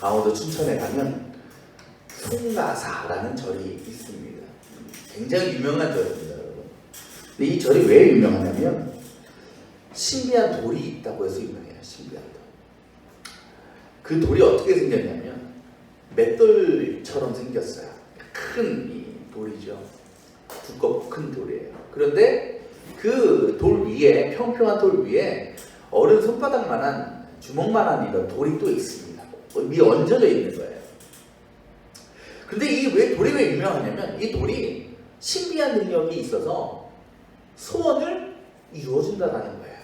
강원도 춘천에 가면 송가사라는 절이 있습니다. 굉장히 유명한 절입니다, 여러분. 근데 이 절이 왜 유명하냐면 신비한 돌이 있다고 해서 유명해요. 신비한 돌. 그 돌이 어떻게 생겼냐면 맷돌처럼 생겼어요. 큰 이 돌이죠. 두껍고 큰 돌이에요. 그런데 그 돌 위에, 평평한 돌 위에 어른 손바닥만한, 주먹만한 이런 돌이 또 있습니다. 위에 얹어져 있는 거예요. 근데 이 돌이 왜 유명하냐면 이 돌이 신비한 능력이 있어서 소원을 이루어준다는 거예요.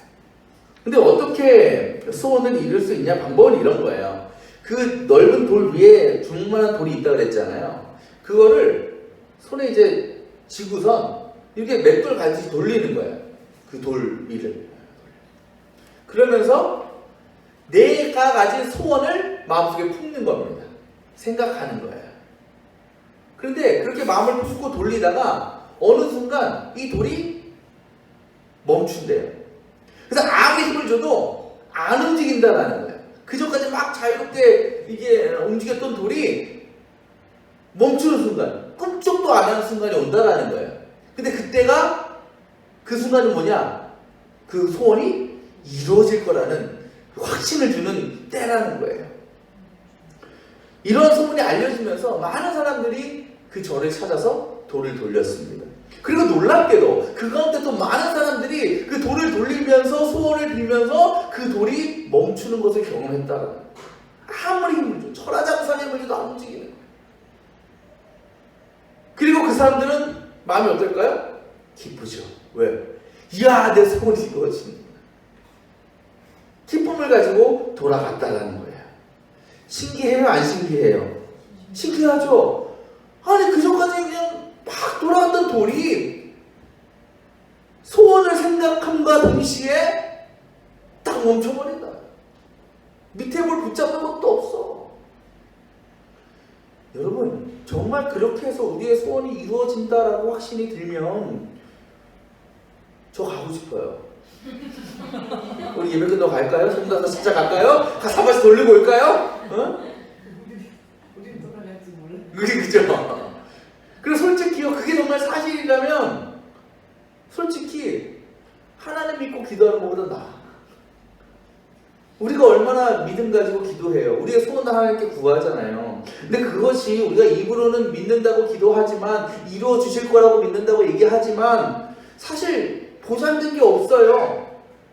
근데 어떻게 소원을 이룰 수 있냐? 방법은 이런 거예요. 그 넓은 돌 위에 주먹만한 돌이 있다고 그랬잖아요. 그거를 손에 이제 쥐고선 이렇게 맷돌 같이 돌리는 거예요. 그 돌 위를. 그러면서 내가 가진 소원을 마음속에 품는 겁니다. 생각하는 거예요. 그런데 그렇게 마음을 품고 돌리다가 어느 순간 이 돌이 멈춘대요. 그래서 아무리 힘을 줘도 안 움직인다라는 거예요. 그전까지 막 자유롭게 이게 움직였던 돌이 멈추는 순간, 꿈쩍도 안 하는 순간이 온다라는 거예요. 근데 그때가, 그 순간은 뭐냐? 그 소원이 이루어질 거라는 확신을 주는 때라는 거예요. 이런 소문이 알려지면서 많은 사람들이 그 절을 찾아서 돌을 돌렸습니다. 그리고 놀랍게도 그 가운데 또 많은 사람들이 그 돌을 돌리면서 소원을 빌면서 그 돌이 멈추는 것을 경험했다는 거예요. 아무리 힘을 줘, 천하장사의 힘을 줘도 안 움직이는 거예요. 그리고 그 사람들은 마음이 어떨까요? 기쁘죠. 왜? 이야, 내 소원이 이루어진다. 기쁨을 가지고 돌아갔다라는 거예요. 신기해요? 안 신기해요? 신기하죠? 아니, 그전까지 그냥 막 돌아갔던 돌이 소원을 생각함과 동시에 딱 멈춰버린다. 밑에 뭘 붙잡는 것도 없어. 여러분, 정말 그렇게 해서 우리의 소원이 이루어진다라고 확신이 들면 저 가고 싶어요. 우리 예배 끝나고 갈까요? 성당에서 진짜 갈까요? 가서 한 번씩 돌리고 올까요? 어? 우리 돌아갈지 몰라. 그죠? 그리고 솔직히요, 그게 정말 사실이라면 솔직히 하나님 믿고 기도하는 것보다 나아. 우리가 얼마나 믿음 가지고 기도해요. 우리의 소원을 하나님께 구하잖아요. 근데 그것이 우리가 입으로는 믿는다고 기도하지만, 이루어 주실 거라고 믿는다고 얘기하지만 사실 보장된 게 없어요.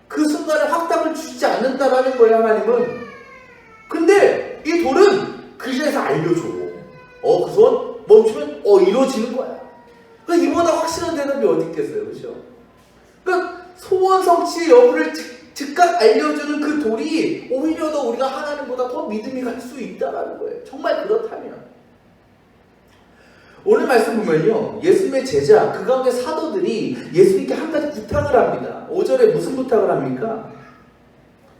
그 순간에 확답을 주시지 않는다라는 거예요, 하나님은. 근데 이 돌은 그 자리에서 알려줘. 그 소원 멈추면 이루어지는 거야. 그러니까 이보다 확실한 대답이 어디 있겠어요, 그렇죠? 그러니까 소원 성취의 여부를 즉각 알려주는 그 돌이 오히려 더 우리가 하나님보다 더 믿음이 갈 수 있다라는 거예요. 정말 그렇다면. 오늘 말씀 보면요, 예수님의 제자, 그 가운데 사도들이 예수님께 한 가지 부탁을 합니다. 5절에 무슨 부탁을 합니까?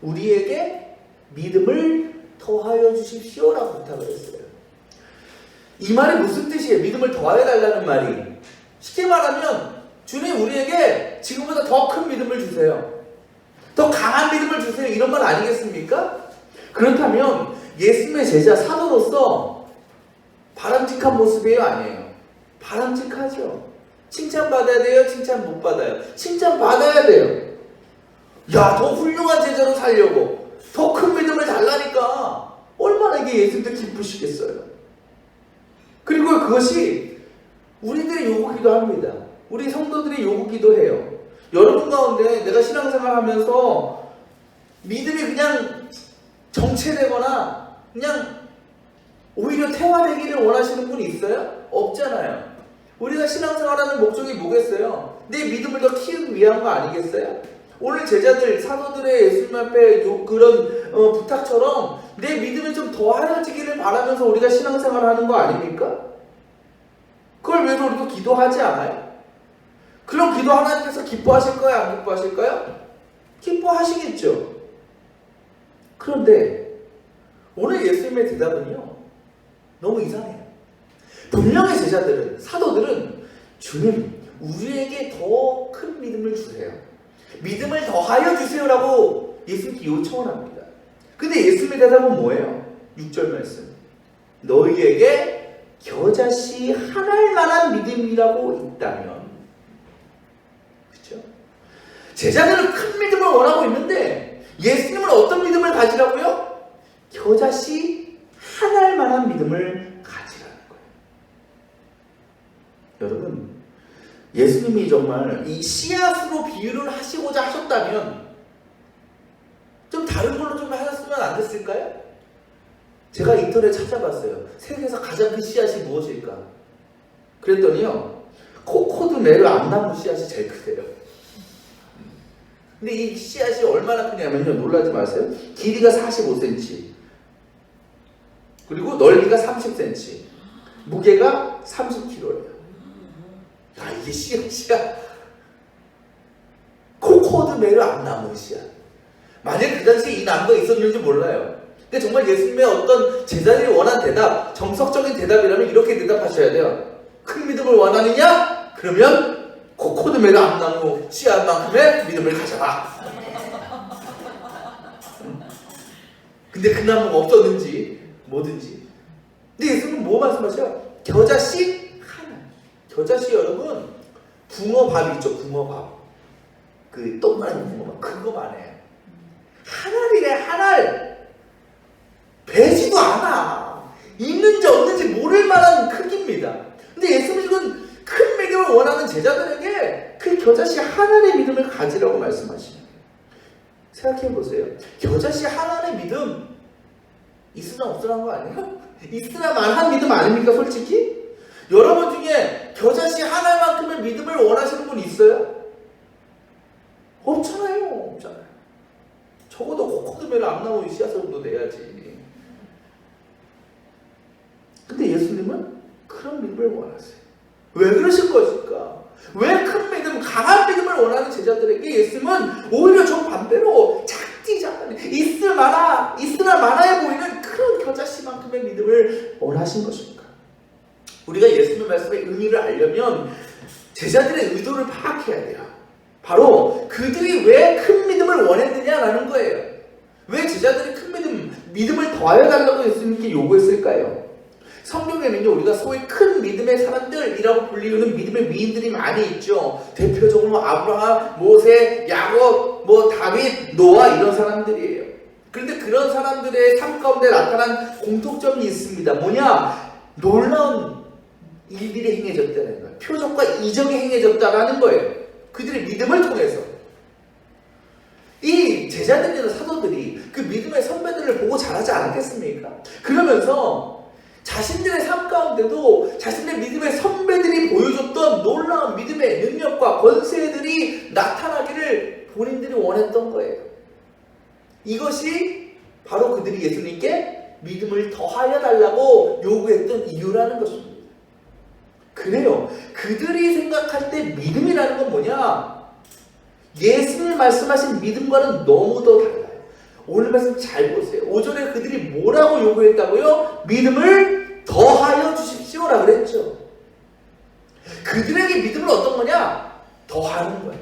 우리에게 믿음을 더하여 주십시오라고 부탁을 했어요. 이 말이 무슨 뜻이에요? 믿음을 더하여 달라는 말이. 쉽게 말하면 주님, 우리에게 지금보다 더 큰 믿음을 주세요. 더 강한 믿음을 주세요. 이런 말 아니겠습니까? 그렇다면 예수님의 제자, 사도로서 바람직한 모습이에요? 아니에요? 바람직하죠. 칭찬받아야 돼요? 칭찬 못 받아요? 칭찬받아야 돼요. 야, 더 훌륭한 제자로 살려고 더 큰 믿음을 달라니까 얼마나 이게 예수님도 기쁘시겠어요. 그리고 그것이 우리들의 요구기도 합니다. 우리 성도들의 요구기도 해요. 여러분 가운데 내가 신앙생활 하면서 믿음이 그냥 정체되거나 그냥 오히려 퇴화되기를 원하시는 분이 있어요? 없잖아요. 우리가 신앙생활하는 목적이 뭐겠어요? 내 믿음을 더 키우기 위한 거 아니겠어요? 오늘 제자들, 사도들의 예수님 앞에 그런 부탁처럼 내 믿음이 좀 더하여지기를 바라면서 우리가 신앙생활하는 거 아닙니까? 그걸 위해서 우리도 기도하지 않아요? 그럼 기도 하나님께서 기뻐하실 거예요? 안 기뻐하실까요? 기뻐하시겠죠. 그런데 오늘 예수님의 대답은요, 너무 이상해요. 분명히 제자들은, 사도들은 주님, 우리에게 더 큰 믿음을 주세요. 믿음을 더하여 주세요라고 예수님께 요청을 합니다. 근데 예수님의 대답은 뭐예요? 6절 말씀. 너희에게 겨자씨 하나일 만한 믿음이라고 있다면, 그렇죠? 제자들은 큰 믿음을 원하고 있는데 예수님은 어떤 믿음을 가지라고요? 겨자씨 하나일 만한 믿음을 가지라는 거예요. 여러분, 예수님이 정말 이 씨앗으로 비유를 하시고자 하셨다면 좀 다른 걸로 좀 하셨으면 안 됐을까요? 제가 인터넷 찾아봤어요. 세계에서 가장 큰 씨앗이 무엇일까? 그랬더니요, 코코드 메르 암나무 씨앗이 제일 크대요. 근데 이 씨앗이 얼마나 크냐면요, 놀라지 마세요. 길이가 45cm, 그리고 넓이가 30cm, 무게가 30kg예요. 야, 이게 씨앗이야. 코코드 메르 암나무 씨앗. 만약 그 당시에 이 나무가 있었는지 몰라요. 근데 정말 예수님의 어떤 제자들이 원한 대답, 정석적인 대답이라면 이렇게 대답하셔야 돼요. 큰 믿음을 원하느냐? 그러면 코코드 메르 암나무 씨앗만큼의 믿음을 가져라. 근데 그 나무가 없었는지 뭐든지. 근데 예수님은 뭐 말씀하세요? 겨자씨 하나. 겨자씨 여러분, 붕어밥 있죠? 붕어밥. 그 동그란 붕어밥. 그거만 해요. 하나이래, 하나. 배지도 않아. 있는지 없는지 모를 만한 크기입니다. 근데 예수님은 큰 믿음을 원하는 제자들에게 그 겨자씨 하나의 믿음을 가지라고 말씀하시는 거예요. 생각해 보세요. 겨자씨 하나의 믿음 있으나 없으나 거 아니에요? 있으나 만한 믿음 아닙니까, 솔직히? 여러분 중에 겨자씨 하나만큼의 믿음을 원하시는 분 있어요? 없잖아요. 없잖아요. 적어도 코코드 메르 암나무 씨앗 정도 돼야지. 근데 예수님은 그런 믿음을 원하세요. 왜 그러실 것일까? 왜 큰 믿음, 강한 믿음을 원하는 제자들에게 예수님은 오히려 저 반대로 작디 작은 있으나 마나해 보이는 큰 겨자씨만큼의 믿음을 원하신 것입니까? 우리가 예수님의 말씀의 의미를 알려면 제자들의 의도를 파악해야 돼요. 바로 그들이 왜 큰 믿음을 원했느냐라는 거예요. 왜 제자들이 큰 믿음을 더하여 달라고 예수님께 요구했을까요? 성경에는요, 우리가 소위 큰 믿음의 사람들이라고 불리우는 믿음의 미인들이 많이 있죠. 대표적으로 아브라함, 모세, 야곱, 다윗, 노아 이런 사람들이에요. 그런데 그런 사람들의 삶 가운데 나타난 공통점이 있습니다. 뭐냐? 놀라운 일들이 행해졌다는 거예요. 표적과 이적이 행해졌다는 거예요. 그들의 믿음을 통해서. 이 제자들이나 사도들이 그 믿음의 선배들을 보고 자라지 않았겠습니까? 그러면서 자신들의 삶 가운데도 자신의 믿음의 선배들이 보여줬던 놀라운 믿음의 능력과 권세들이 나타나기를 본인들이 원했던 거예요. 이것이 바로 그들이 예수님께 믿음을 더하여 달라고 요구했던 이유라는 것입니다. 그래요. 그들이 생각할 때 믿음이라는 건 뭐냐? 예수님이 말씀하신 믿음과는 너무도 달라요. 오늘 말씀 잘 보세요. 5절에 그들이 뭐라고 요구했다고요? 믿음을 더하여 주십시오라고 그랬죠. 그들에게 믿음은 어떤 거냐? 더하는 거예요.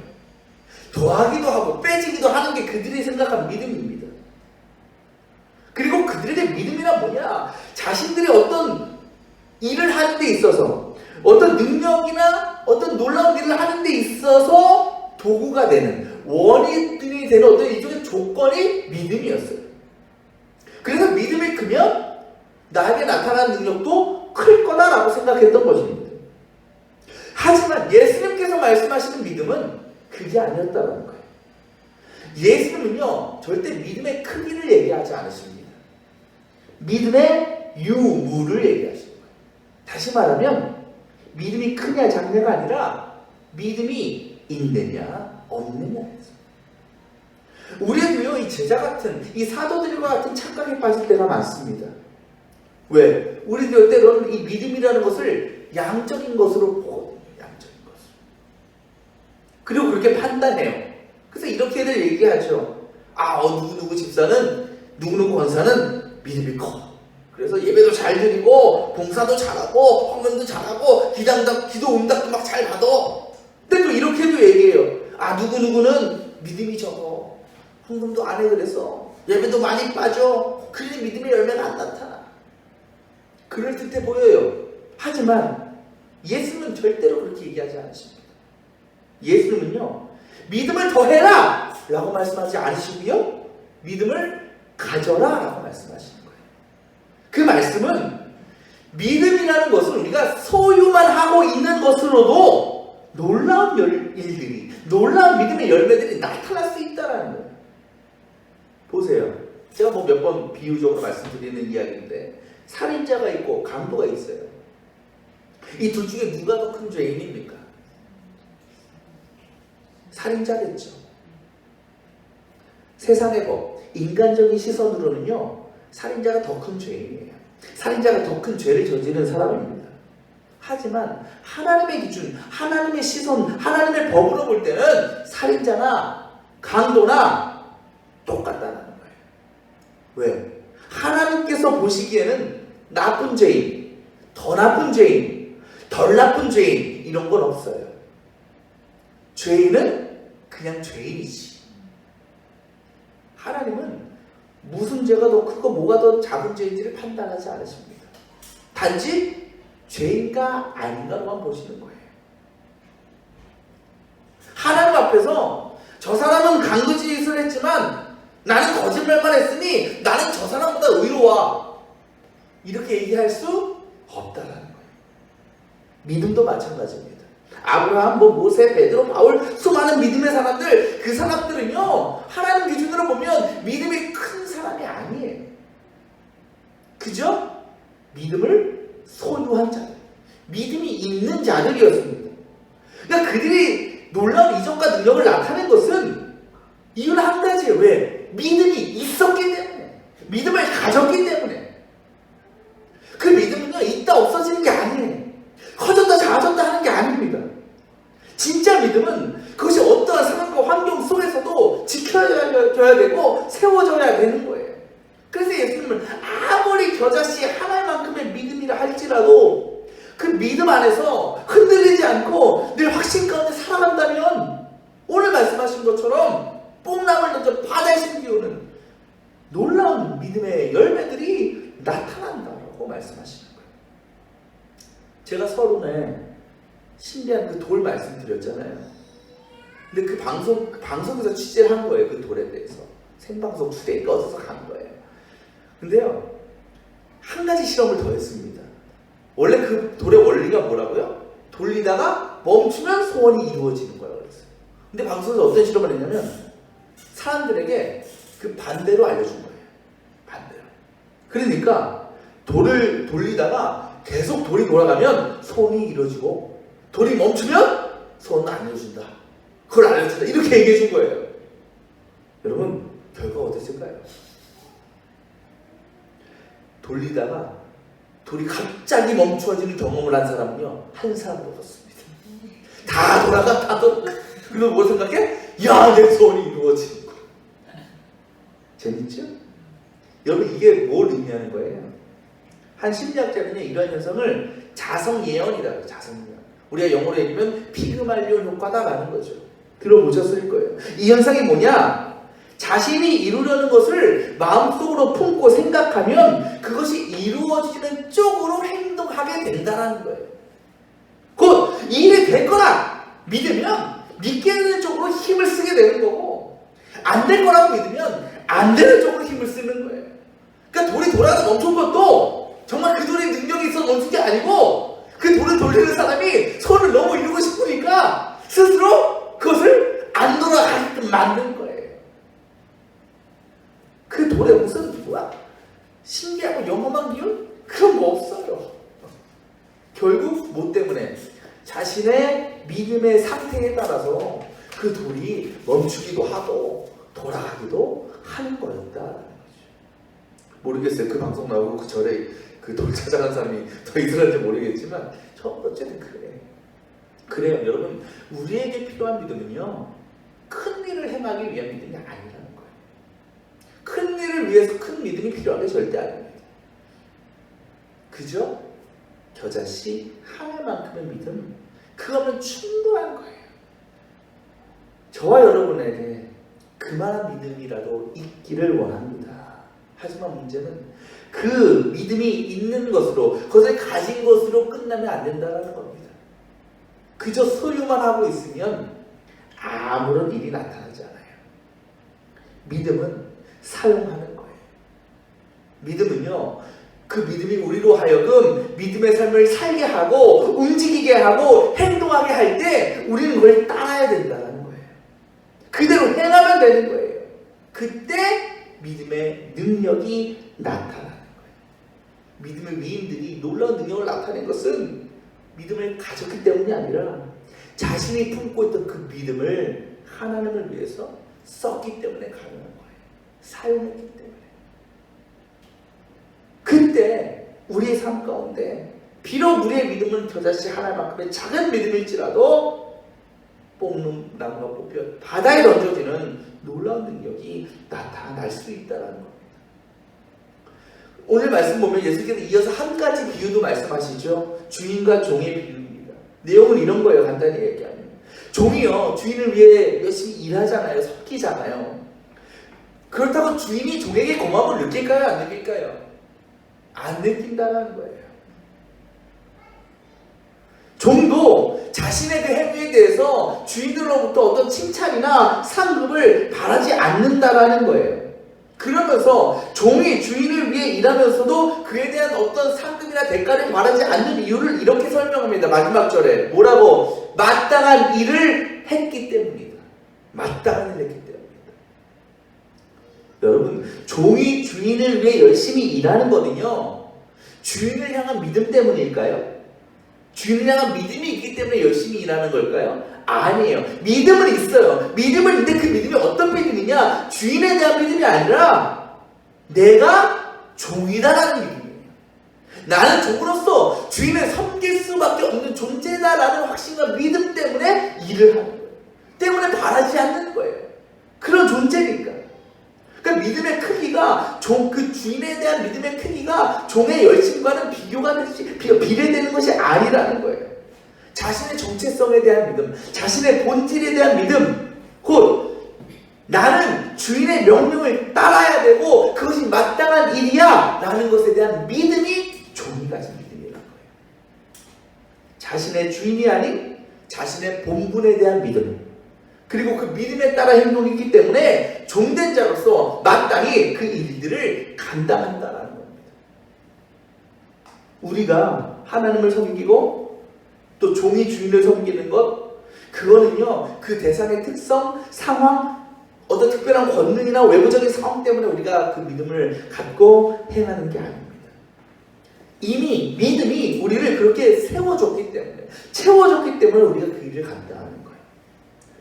더하기도 하고 빼지기도 하는 게 그들이 생각한 믿음입니다. 그리고 그들에게 믿음이란 뭐냐? 자신들이 어떤 일을 하는 데 있어서, 어떤 능력이나 어떤 놀라운 일을 하는 데 있어서 도구가 되는, 원인이 되는 어떤 일종의 조건이 믿음이었어요. 그래서 믿음이 크면 나에게 나타나는 능력도 클 거다라고 생각했던 것입니다. 하지만 예수님께서 말씀하시는 믿음은 그게 아니었다는 거예요. 예수님은요, 절대 믿음의 크기를 얘기하지 않으십니다. 믿음의 유무를 얘기하십니다. 다시 말하면 믿음이 크냐 작냐가 아니라 믿음이 있느냐 없느냐. 우리도요, 이 제자 같은, 이 사도들과 같은 착각에 빠질 때가 많습니다. 왜? 우리도 때로는 이 믿음이라는 것을 양적인 것으로 보거든요. 양적인 것으로. 그리고 그렇게 판단해요. 그래서 이렇게들 얘기하죠. 누구 집사는, 누구 권사는 믿음이 커. 그래서 예배도 잘 드리고, 봉사도 잘하고, 헌금도 잘하고, 기도 응답도 막 잘 받아. 근데 또 이렇게도 얘기해요. 누구는 믿음이 적어. 헌금도 안 해 그래서. 예배도 많이 빠져. 그래서 믿음의 열매가 안 나타나. 그럴듯해 보여요. 하지만 예수님은 절대로 그렇게 얘기하지 않으십니다. 예수님은요, 믿음을 더해라! 라고 말씀하지 않으시고요, 믿음을 가져라! 라고 말씀하시는 거예요. 그 말씀은 믿음이라는 것은 우리가 소유만 하고 있는 것으로도 놀라운 일들이, 놀라운 믿음의 열매들이 나타날 수 있다는 거예요. 보세요. 제가 뭐 몇 번 비유적으로 말씀드리는 이야기인데, 살인자가 있고 강도가 있어요. 이 둘 중에 누가 더 큰 죄인입니까? 살인자겠죠. 세상의 법, 인간적인 시선으로는요, 살인자가 더 큰 죄인이에요. 살인자가 더 큰 죄를 저지른 사람입니다. 하지만 하나님의 기준, 하나님의 시선, 하나님의 법으로 볼 때는 살인자나 강도나 똑같다는 거예요. 왜? 하나님께서 보시기에는 나쁜 죄인, 더 나쁜 죄인, 덜 나쁜 죄인 이런 건 없어요. 죄인은 그냥 죄인이지. 하나님은 무슨 죄가 더 크고 뭐가 더 작은 죄인지를 판단하지 않으십니다. 단지 죄인가 아닌가로만 보시는 거예요. 하나님 앞에서 저 사람은 강도짓을 했지만 나는 거짓말만 했으니 나는 저 사람보다 의로워, 이렇게 얘기할 수 없다라는 거예요. 믿음도 마찬가지입니다. 아브라함, 모세, 베드로, 바울, 수많은 믿음의 사람들, 그 사람들은요, 하나님 기준으로 보면 믿음이 큰 사람이 아니에요. 그저 믿음을 소유한 자들, 믿음이 있는 자들이었습니다. 그러니까 그들이 놀라운 이적과 능력을 나타낸 것은 이유는 한 가지예요. 왜? 믿음이 있었기 때문에, 믿음을 가졌기 때문에. 그 믿음은요, 있다 없어지는 게 아니에요. 커졌다 작아졌다 하는 게 아닙니다. 진짜 믿음은 그것이 어떠한 상황과 환경 속에서도 지켜져야 되고 세워져야 되는 거예요. 그래서 예수님은 아무리 겨자씨 하나만큼의 믿음이라 할지라도 그 믿음 안에서 흔들리지 않고 늘 확신 가운데 살아간다면 오늘 말씀하신 것처럼 뽕나물 던져 바다에 심기우는 놀라운 믿음의 열매들이 나타난다라고 말씀하시는 거예요. 제가 서론에 신비한 그 돌 말씀드렸잖아요. 근데 그 방송에서 취재를 한 거예요. 그 돌에 대해서. 생방송 투데이 꺼져서 간 거예요. 근데요, 한 가지 실험을 더 했습니다. 원래 그 돌의 원리가 뭐라고요? 돌리다가 멈추면 소원이 이루어지는 거라고 그랬어요. 근데 방송에서 어떤 실험을 했냐면 사람들에게 그 반대로 알려준 거예요. 반대로. 그러니까 돌을 돌리다가 계속 돌이 돌아가면 소원이 이루어지고 돌이 멈추면 소원은 안 이루어진다. 그걸 알려준다. 이렇게 얘기해 준 거예요. 여러분, 결과가 어땠을까요? 돌리다가 돌이 갑자기 멈추어지는 경험을 한 사람은요, 한 사람도 없었습니다. 다 돌아갔다도. 그리고 뭐 생각해? 야, 내 소원이 이루어지는 거야. 재밌죠? 여러분, 이게 뭘 의미하는 거예요? 한 심리학자는요, 이러한 현상을 자성예언이라고 해요. 자성예언. 우리가 영어로 얘기하면 피그말리온 효과다라는 거죠. 들어보셨을 거예요. 이 현상이 뭐냐? 자신이 이루려는 것을 마음속으로 품고 생각하면 그것이 이루어지는 쪽으로 행동하게 된다는 거예요. 곧 이 일이 될 거라 믿으면 믿게 되는 쪽으로 힘을 쓰게 되는 거고, 안 될 거라고 믿으면 안 되는 쪽으로 힘을 쓰는 거예요. 그러니까 돌이 돌아서 멈춘 것도 정말 그 돌이 능력이 있어서 멈춘 게 아니고 그 돌을 돌리는 사람이 손을 너무 이루고 싶으니까 스스로 그것을 안 돌아가게끔 만든 거예요. 그 돌에 무슨 뭐야? 신비하고 영험한 기운? 그런 거 없어요. 결국 뭐 때문에? 자신의 믿음의 상태에 따라서 그 돌이 멈추기도 하고 돌아가기도 하는 거였다라는 거죠. 모르겠어요. 그 방송 나오고 그 절에 그 돌 찾아간 사람이 더 있을지 모르겠지만 어쨌든 그래요. 여러분, 우리에게 필요한 믿음은요, 큰 일을 행하기 위한 믿음이 아니라는 거예요. 큰 일을 위해서 큰 믿음이 필요한 게 절대 아닙니다. 그죠? 겨자씨 하나만큼의 믿음, 그거면 충분한 거예요. 저와 여러분에게 그만한 믿음이라도 있기를 원합니다. 하지만 문제는 그 믿음이 있는 것으로, 그것을 가진 것으로 끝나면 안 된다는 겁니다. 그저 소유만 하고 있으면 아무런 일이 나타나지 않아요. 믿음은 사용하는 거예요. 믿음은요, 그 믿음이 우리로 하여금 믿음의 삶을 살게 하고 움직이게 하고 행동하게 할 때 우리는 그걸 따라야 된다는 거예요. 그대로 행하면 되는 거예요. 그때 믿음의 능력이 나타나는 거예요. 믿음의 위인들이 놀라운 능력을 나타낸 것은 믿음을 가졌기 때문이 아니라 자신이 품고 있던 그 믿음을 하나님을 위해서 썼기 때문에 가능한 거예요. 사용했기 때문에. 그때 우리의 삶 가운데 비록 우리의 믿음은 저자식 하나만큼의 작은 믿음일지라도 뽕나무가 뽑혀 바다에 던져지는 놀라운 능력이 나타날 수 있다는 겁니다. 오늘 말씀 보면 예수께서 이어서 한 가지 비유도 말씀하시죠. 주인과 종의 비유입니다. 내용은 이런 거예요. 간단히 얘기하면 종이요, 주인을 위해 열심히 일하잖아요. 섬기잖아요. 그렇다고 주인이 종에게 고마움을 느낄까요? 안 느낄까요? 안 느낀다는 거예요. 종도 자신의 그 행위에 대해서 주인으로부터 어떤 칭찬이나 상급을 바라지 않는다라는 거예요. 그러면서 종이 주인을 위해 일하면서도 그에 대한 어떤 상급이나 대가를 바라지 않는 이유를 이렇게 설명합니다. 마지막 절에 뭐라고? 마땅한 일을 했기 때문이다. 마땅한 일을 했기 때문이다. 여러분, 종이 주인을 위해 열심히 일하는 거는요, 주인을 향한 믿음 때문일까요? 주인을 향한 믿음이 있기 때문에 열심히 일하는 걸까요? 아니에요. 믿음은 있어요. 믿음은 있는데 그 믿음이 어떤 믿음이냐? 주인에 대한 믿음이 아니라 내가 종이다라는 믿음이에요. 나는 종으로서 주인을 섬길 수밖에 없는 존재다라는 확신과 믿음 때문에 일을 하는 거예요. 때문에 바라지 않는 거예요. 그런 존재니까. 그러니까 믿음의 크기가 그 주인에 대한 믿음의 크기가 종의 열심과는 비례되는 것이 아니라는 거예요. 자신의 정체성에 대한 믿음, 자신의 본질에 대한 믿음, 곧 나는 주인의 명령을 따라야 되고 그것이 마땅한 일이야 라는 것에 대한 믿음이 종이 가진 믿음이라는 거예요. 자신의 주인이 아닌 자신의 본분에 대한 믿음, 그리고 그 믿음에 따라 행동했기 때문에 종된 자로서 마땅히 그 일들을 감당한다라는 겁니다. 우리가 하나님을 섬기고 또 종이 주인을 섬기는 것, 그거는요, 그 대상의 특성, 상황, 어떤 특별한 권능이나 외부적인 상황 때문에 우리가 그 믿음을 갖고 행하는 게 아닙니다. 이미 믿음이 우리를 그렇게 세워줬기 때문에, 채워줬기 때문에 우리가 그 일을 감당하는 거예요.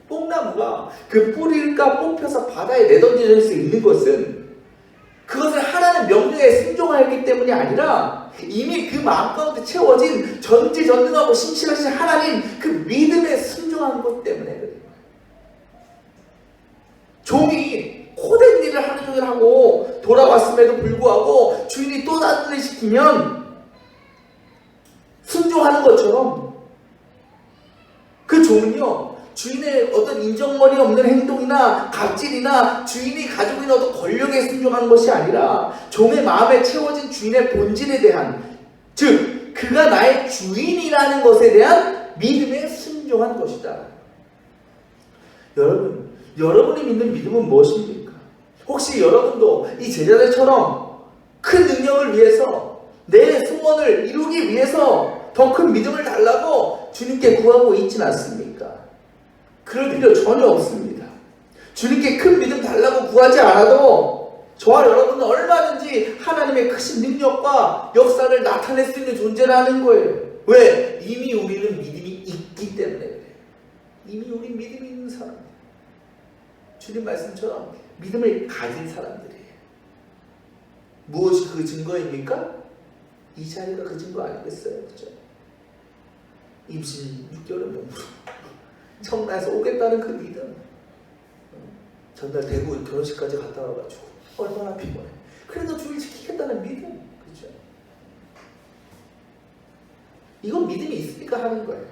뽕나무가 그 뿌리가 뽑혀서 바다에 내던질 수 있는 것은 그것을 하나님 명령에 순종하였기 때문이 아니라 이미 그 마음 가운데 채워진 전지전능하고 신실하신 하나님 그 믿음에 순종한 것 때문에 그래요. 종이 호된 일을 하루 종일 하고 돌아왔음에도 불구하고 주인이 또 다른 일을 시키면 순종하는 것처럼 그 종은요, 주인의 어떤 인정머리 없는 행동이나 갑질이나 주인이 가지고 있는 어떤 권력에 순종하는 것이 아니라 종의 마음에 채워진 주인의 본질에 대한, 즉 그가 나의 주인이라는 것에 대한 믿음에 순종한 것이다. 여러분, 여러분이 믿는 믿음은 무엇입니까? 혹시 여러분도 이 제자들처럼 큰 능력을 위해서 내 소원을 이루기 위해서 더 큰 믿음을 달라고 주님께 구하고 있지는 않습니까? 그럴 필요 전혀 없습니다. 주님께 큰 믿음 달라고 구하지 않아도 저와 여러분은 얼마든지 하나님의 크신 능력과 역사를 나타낼 수 있는 존재라는 거예요. 왜? 이미 우리는 믿음이 있기 때문에 그래요. 이미 우리 믿음이 있는 사람이에요. 주님 말씀처럼 믿음을 가진 사람들이에요. 무엇이 그 증거입니까? 이 자리가 그 증거 아니겠어요? 그렇죠? 임신 6개월의 몸으로 청라에서 오겠다는 그 믿음. 전날 대구 결혼식까지 갔다 와가지고 얼마나 피곤해. 그래도 주일 지키겠다는 믿음. 그렇죠? 이건 믿음이 있으니까 하는 거예요.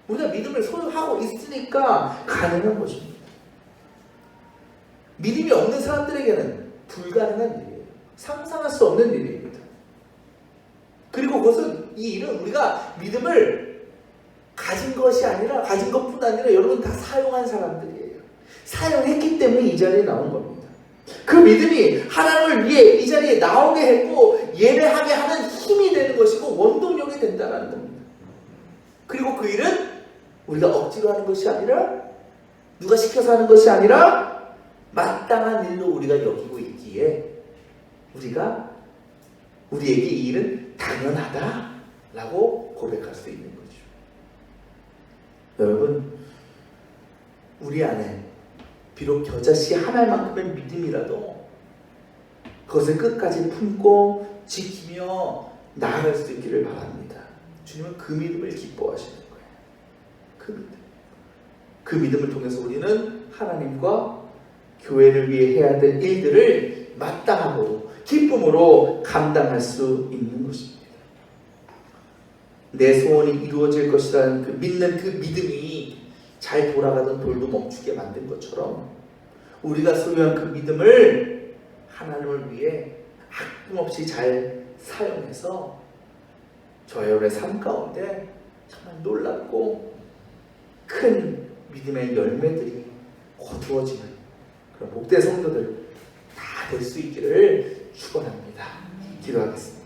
우리가 믿음을 소유하고 있으니까 가능한 것입니다. 믿음이 없는 사람들에게는 불가능한 일이에요. 상상할 수 없는 일이에요. 이 일은 우리가 믿음을 가진 것이 아니라, 가진 것뿐 아니라 여러분 다 사용한 사람들이에요. 사용했기 때문에 이 자리에 나온 겁니다. 그 믿음이 하나님을 위해 이 자리에 나오게 했고 예배하게 하는 힘이 되는 것이고 원동력이 된다는 겁니다. 그리고 그 일은 우리가 억지로 하는 것이 아니라, 누가 시켜서 하는 것이 아니라 마땅한 일로 우리가 여기고 있기에 우리가 우리에게 이 일은 당연하다라고 고백할 수 있는 거죠. 여러분, 우리 안에 비록 겨자씨 하나만큼의 믿음이라도 그것을 끝까지 품고 지키며 나아갈 수 있기를 바랍니다. 주님은 그 믿음을 기뻐하시는 거예요. 그 믿음. 그 믿음을 통해서 우리는 하나님과 교회를 위해 해야 될 일들을 마땅하고 기쁨으로 감당할 수 있는 것입니다. 내 소원이 이루어질 것이라는 그 믿는 그 믿음이 잘 돌아가던 돌도 멈추게 만든 것처럼 우리가 소유한 그 믿음을 하나님을 위해 아낌없이 잘 사용해서 저의 여러분의 삶 가운데 정말 놀랍고 큰 믿음의 열매들이 거두어지는 그런 목대 성도들 다 될 수 있기를 축원합니다. 기도하겠습니다.